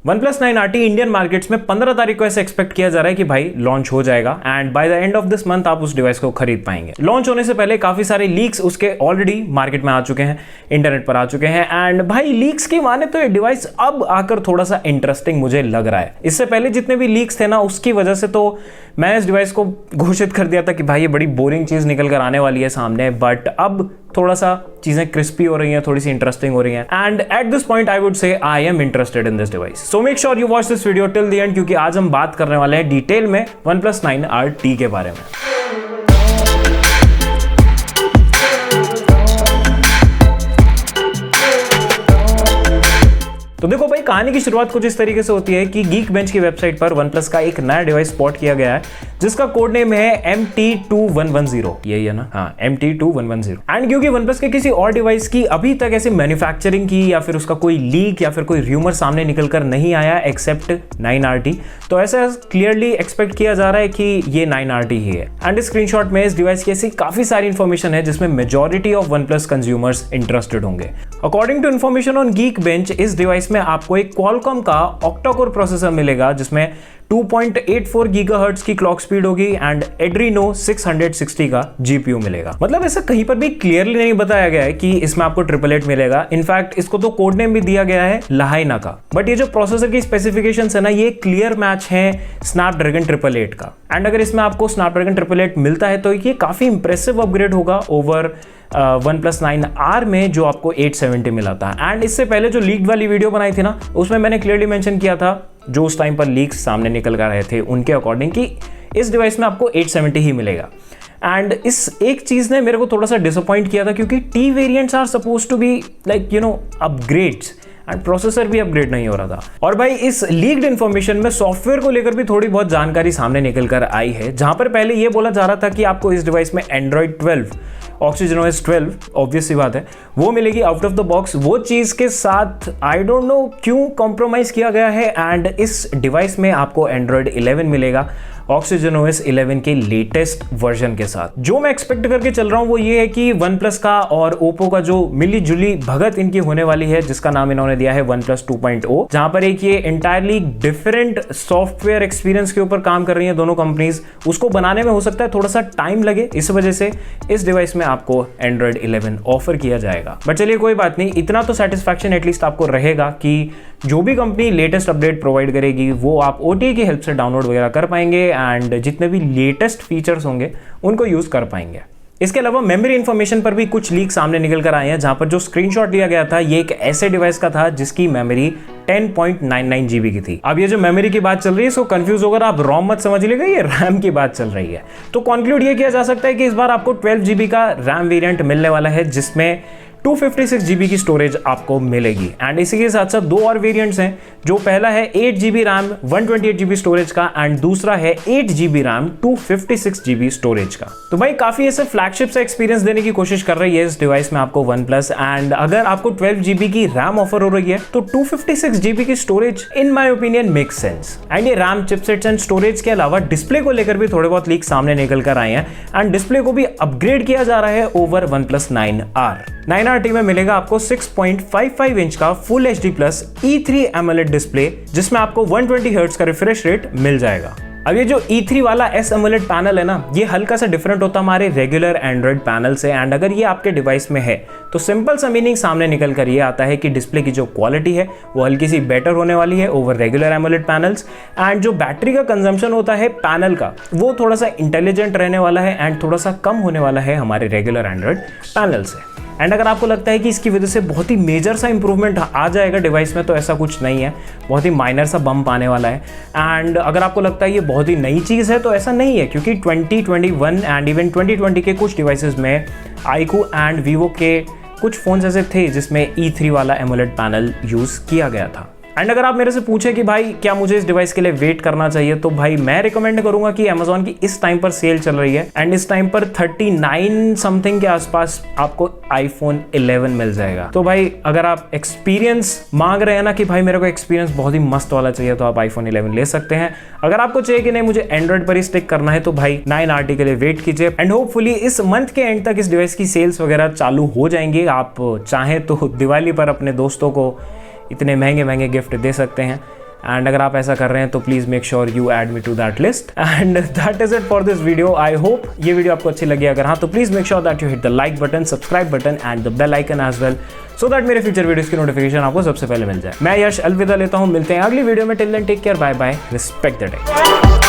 OnePlus 9 RT Indian markets में 15 तारीख को ऐसे एक्सपेक्ट किया जा रहा है कि भाई लॉन्च हो जाएगा and by the end of this month आप उस डिवाइस को खरीद पाएंगे। लॉन्च होने से पहले काफी सारे लीक्स उसके ऑलरेडी मार्केट में आ चुके हैं, इंटरनेट पर आ चुके हैं एंड भाई लीक्स की माने तो ये डिवाइस अब आकर थोड़ा सा इंटरेस्टिंग मुझे लग रहा है। इससे पहले जितने भी लीक्स थे ना उसकी वजह से तो मैंने इस डिवाइस को घोषित कर दिया था कि भाई ये बड़ी बोरिंग चीज निकल कर आने वाली है सामने, बट अब थोड़ा सा चीजें क्रिस्पी हो रही हैं, थोड़ी सी इंटरेस्टिंग हो रही हैं and at this point I would say I am interested in this device. So make sure you watch this video till the end, क्योंकि आज हम बात करने वाले हैं डिटेल में OnePlus 9 RT के बारे में। तो देखो भाई, कहानी की शुरुआत कुछ इस तरीके से होती है कि Geekbench की वेबसाइट पर OnePlus का एक नया डिवाइस स्पॉट किया गया है जिसका कोड नेम है MT2110। यही है ना? हाँ, MT2110। एंड क्योंकि OnePlus के किसी और डिवाइस की अभी तक ऐसी मैन्युफैक्चरिंग की या फिर उसका कोई लीक या फिर कोई र्यूमर सामने निकल कर नहीं आया एक्सेप्ट 9RT, तो ऐसा क्लियरली एक्सपेक्ट किया जा रहा है कि ये 9RT ही है। एंड इस स्क्रीनशॉट में इस डिवाइस की ऐसी काफी सारी इंफॉर्मेशन है जिसमें majority of OnePlus consumers interested होंगे। According to information on Geekbench, इस डिवाइस में आपको एक Qualcomm का ऑक्टा-कोर प्रोसेसर मिलेगा जिसमें 2.84 गीगाहर्ट्ज की क्लॉक स्पीड होगी एंड Adreno 660 का GPU मिलेगा। मतलब ऐसा कहीं पर भी क्लियरली नहीं बताया गया है कि इसमें आपको 888 मिलेगा। इनफैक्ट इसको तो कोड नेम भी दिया गया है लाहाइना का। बट ये जो प्रोसेसर की स्पेसिफिकेशंस है ना, ये क्लियर मैच है स्नैपड्रैगन 888 का। एंड अगर इसमें आपको स्नैपड्रैगन 888 मिलता है तो ये काफी इंप्रेसिव अपग्रेड होगा ओवर OnePlus 9R में जो आपको 870 मिला था। एंड इससे पहले जो लीक्ड वाली वीडियो बनाई थी ना, उसमें मैंने क्लियरली मेंशन किया था जो उस टाइम पर लीक्स सामने निकल कर रहे थे उनके अकॉर्डिंग कि इस डिवाइस में आपको 870 ही मिलेगा। एंड इस एक चीज ने मेरे को थोड़ा सा डिसअपॉइंट किया था क्योंकि T variants are suppose to be like upgrades and processor भी अपग्रेड नहीं हो रहा था। और भाई इस लीक्ड इन्फॉर्मेशन में सॉफ्टवेयर को लेकर भी थोड़ी बहुत जानकारी सामने निकल कर आई है, जहां पर पहले ये बोला जा रहा था कि आपको इस डिवाइस में Android 12 OxygenOS 12 ऑब्वियस सी बात है वो मिलेगी आउट ऑफ द बॉक्स। वो चीज के साथ आई डोंट नो क्यों कॉम्प्रोमाइज किया गया है एंड इस डिवाइस में आपको Android 11 मिलेगा OxygenOS 11 के लेटेस्ट वर्जन के साथ। जो मैं एक्सपेक्ट करके चल रहा हूं वो ये है कि OnePlus का और Oppo का जो मिली जुली भगत इनकी होने वाली है, जिसका नाम इन्होंने दिया है OnePlus 2.0, जहां पर एक ये एंटायरली डिफरेंट सॉफ्टवेयर एक्सपीरियंस के ऊपर काम कर रही है दोनों कंपनीज। उसको बनाने में हो सकता है थोड़ा सा टाइम लगे, इस वजह से इस डिवाइस में आपको Android 11 ऑफर किया जाएगा। बट चलिए कोई बात नहीं, इतना तो सेटिस्फैक्शन एटलीस्ट आपको रहेगा कि जो भी कंपनी लेटेस्ट अपडेट प्रोवाइड करेगी वो आप OTA की हेल्प से डाउनलोड वगैरह कर पाएंगे एंड जितने भी लेटेस्ट फीचर्स होंगे उनको यूज कर पाएंगे। इसके अलावा मेमोरी इंफॉर्मेशन पर भी कुछ लीक सामने निकल कर आए हैं, जहां पर जो स्क्रीनशॉट लिया गया था ये एक ऐसे डिवाइस का था जिसकी मेमोरी 10.99 GB की थी। अब ये जो मेमोरी की बात चल रही है इसको कंफ्यूज होकर आप रोम मत समझ लीजिएगा, ये रैम की बात चल रही है। तो कंक्लूड ये किया जा सकता है कि इस बार आपको 12 GB का रैम वेरिएंट मिलने वाला है जिसमें 256 GB की स्टोरेज आपको मिलेगी। एंड इसी के साथ साथ दो और वेरिएंट्स हैं, जो पहला है 8 GB रैम 128 GB स्टोरेज का एंड दूसरा है 8 GB रैम 256 GB स्टोरेज का। तो भाई काफी ऐसे फ्लैगशिप से एक्सपीरियंस देने की कोशिश कर रही है इस डिवाइस में आपको OnePlus। एंड अगर आपको 12 GB की रैम ऑफर हो रही है तो 256 GB की storage in my opinion makes sense. And ये रैम, चिपसेट्स एंड स्टोरेज के अलावा डिस्प्ले को लेकर भी थोड़े बहुत लीक सामने निकल कर आए हैं एंड डिस्प्ले को भी अपग्रेड किया जा रहा है ओवर OnePlus 9R। 9RT में मिलेगा आपको 6.55 इंच का full HD plus E3 AMOLED display जिसमें आपको 120 हर्ट्ज का रिफ्रेश रेट मिल जाएगा। अब ये जो E3 वाला S AMOLED पैनल है ना, ये हल्का सा डिफरेंट होता है हमारे रेगुलर एंड्रॉइड पैनल से। एंड अगर ये आपके डिवाइस में है तो सिंपल सा मीनिंग सामने निकल कर ये आता है कि डिस्प्ले की जो क्वालिटी है वो हल्की सी बेटर होने वाली है over regular AMOLED panels. And जो बैटरी का कंजम्पशन होता है पैनल का वो थोड़ा सा इंटेलिजेंट रहने वाला है एंड थोड़ा सा कम होने वाला है हमारे रेगुलर एंड्रॉइड पैनल से। एंड अगर आपको लगता है कि इसकी वजह से बहुत ही मेजर सा इंप्रूवमेंट आ जाएगा डिवाइस में, तो ऐसा कुछ नहीं है, बहुत ही माइनर सा बम्प आने वाला है। एंड अगर आपको लगता है ये बहुत ही नई चीज़ है तो ऐसा नहीं है, क्योंकि 2021 एंड इवन 2020 के कुछ डिवाइसेस में iQOO एंड Vivo के कुछ फोन्स ऐसे थे जिसमें E3 वाला AMOLED पैनल यूज़ किया गया था। एंड अगर आप मेरे से पूछे कि भाई क्या मुझे इस डिवाइस के लिए वेट करना चाहिए, तो भाई मैं रिकमेंड करूंगा कि Amazon की इस टाइम पर सेल चल रही है एंड इस टाइम पर 39 समथिंग के आसपास आपको iPhone 11 मिल जाएगा। तो भाई अगर आप एक्सपीरियंस मांग रहे हैं ना कि भाई मेरे को एक्सपीरियंस बहुत ही मस्त वाला चाहिए, तो आप iPhone 11 ले सकते हैं। अगर आपको चाहिए कि नहीं मुझे एंड्रॉइड पर ही स्टिक करना है, तो भाई 9RT के लिए वेट कीजिए एंड होपफुली इस मंथ के एंड तक इस डिवाइस की सेल्स वगैरह चालू हो जाएंगी। आप चाहें तो दिवाली पर अपने दोस्तों को इतने महंगे महंगे गिफ्ट दे सकते हैं एंड अगर आप ऐसा कर रहे हैं तो please make sure you add me to that list. And that is it for this video. I hope ये वीडियो आपको अच्छी लगी। अगर हाँ तो please make sure that you hit the like button, subscribe button and the bell icon as well, so that मेरे future videos की notification आपको सबसे पहले मिल जाए। मैं यश अलविदा लेता हूं, मिलते हैं अगली वीडियो में। Till then take care, bye bye, respect the day.